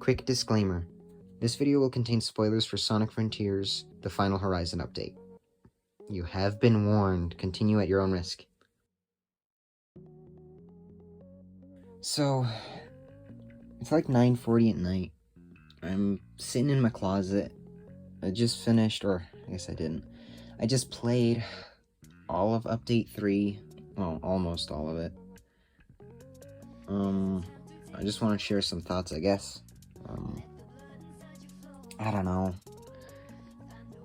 Quick disclaimer. This video will contain spoilers for Sonic Frontiers, the Final Horizon update. You have been warned. Continue at your own risk. So, it's like 9:40 at night. I'm sitting in my closet. I just finished, or I guess I didn't. I just played all of Update 3. Well, almost all of it. I just want to share some thoughts, I guess. I don't know.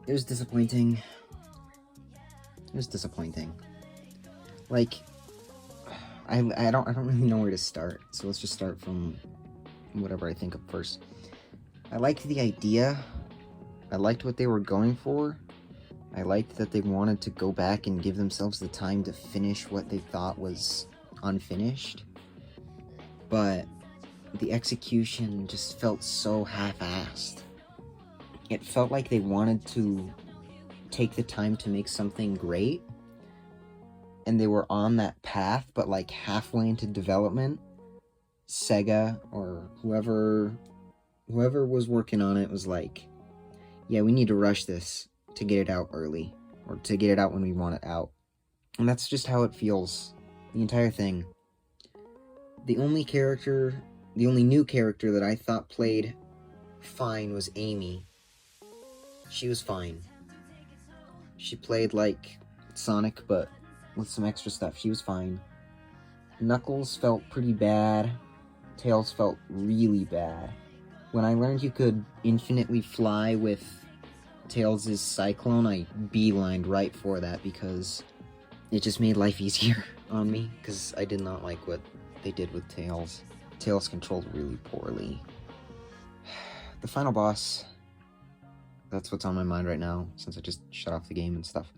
It was disappointing. Like, I don't really know where to start, so let's just start from whatever I think of first. I liked the idea. I liked what they were going for. I liked that they wanted to go back and give themselves the time to finish what they thought was unfinished. But the execution just felt so half-assed. It felt like they wanted to take the time to make something great, and they were on that path, but like halfway into development, Sega or whoever was working on it was like, yeah, we need to rush this to get it out early, or to get it out when we want it out. And that's just how it feels, the entire thing. The only new character that I thought played fine was Amy. She was fine. She played like Sonic, but with some extra stuff. She was fine. Knuckles felt pretty bad. Tails felt really bad. When I learned you could infinitely fly with Tails' Cyclone, I beelined right for that because it just made life easier on me, because I did not like what they did with Tails. Tails controlled really poorly. The final boss, that's what's on my mind right now, since I just shut off the game and stuff.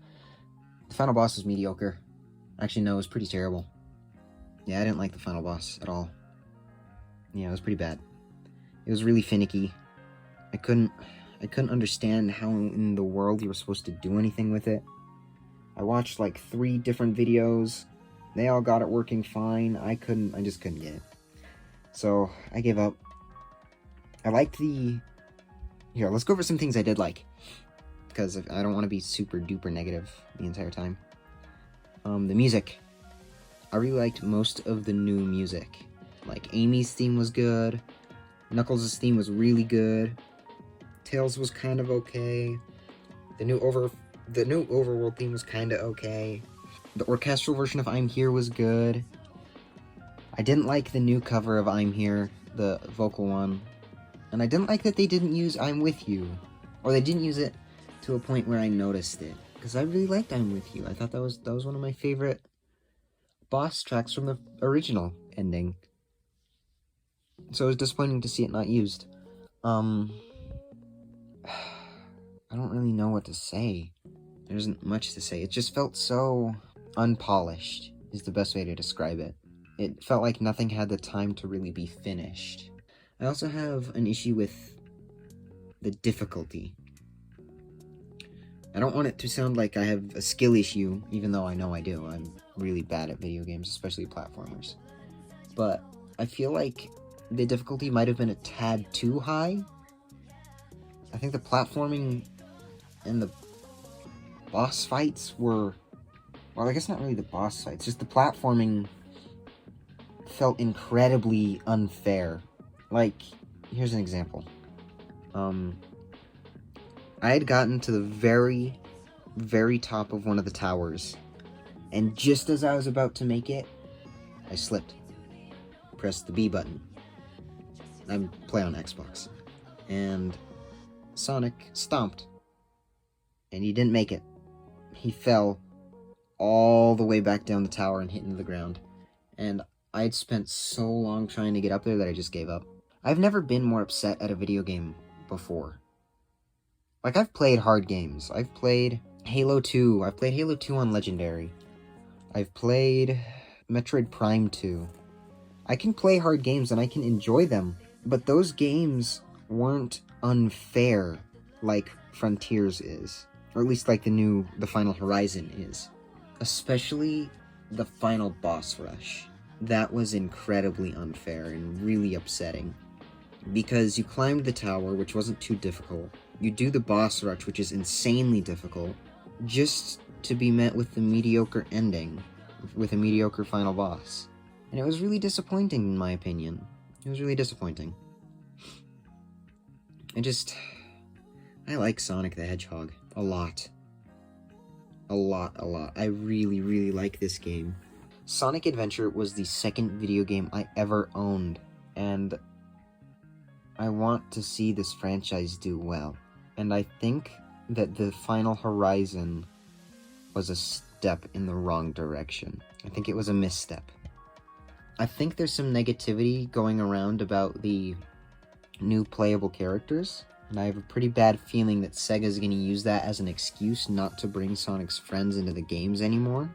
The final boss was mediocre. Actually, no, it was pretty terrible. Yeah, I didn't like the final boss at all. Yeah, it was pretty bad. It was really finicky. I couldn't understand how in the world you were supposed to do anything with it. I watched like 3 different videos. They all got it working fine. I just couldn't get it. So, I gave up. I liked the... Here, let's go over some things I did like, because I don't want to be super duper negative the entire time. The music. I really liked most of the new music. Like, Amy's theme was good. Knuckles' theme was really good. Tails was kind of okay. The new Overworld theme was kind of okay. The orchestral version of I'm Here was good. I didn't like the new cover of I'm Here, the vocal one. And I didn't like that they didn't use I'm With You. Or they didn't use it to a point where I noticed it. Because I really liked I'm With You. I thought that was one of my favorite boss tracks from the original ending. So it was disappointing to see it not used. I don't really know what to say. There isn't much to say. It just felt so unpolished, is the best way to describe it. It felt like nothing had the time to really be finished. I also have an issue with the difficulty. I don't want it to sound like I have a skill issue, even though I know I do. I'm really bad at video games, especially platformers. But I feel like the difficulty might have been a tad too high. I think the platforming and the boss fights were... Well, I guess not really the boss fights, just the platforming felt incredibly unfair. Like, here's an example. I had gotten to the very, very top of one of the towers, and just as I was about to make it, I slipped. Pressed the B button. I play on Xbox. And Sonic stomped. And he didn't make it. He fell all the way back down the tower and hit into the ground. And I had spent so long trying to get up there that I just gave up. I've never been more upset at a video game before. Like, I've played hard games. I've played Halo 2. I've played Halo 2 on Legendary. I've played Metroid Prime 2. I can play hard games and I can enjoy them. But those games weren't unfair like Frontiers is. Or at least like the Final Horizon is. Especially the final boss rush. That was incredibly unfair and really upsetting. because you climbed the tower, which wasn't too difficult. You do the boss rush, which is insanely difficult, just to be met with the mediocre ending, with a mediocre final boss. And it was really disappointing, in my opinion. It was really disappointing. I like Sonic the Hedgehog a lot. A lot. I really, really like this game. Sonic Adventure was the second video game I ever owned, and I want to see this franchise do well. And I think that the Final Horizon was a step in the wrong direction. I think it was a misstep. I think there's some negativity going around about the new playable characters, and I have a pretty bad feeling that Sega's going to use that as an excuse not to bring Sonic's friends into the games anymore,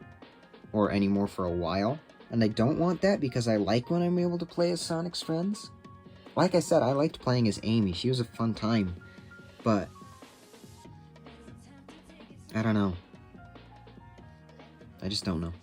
or anymore for a while. And I don't want that because I like when I'm able to play as Sonic's friends. Like I said, I liked playing as Amy. She was a fun time, but I don't know. I just don't know.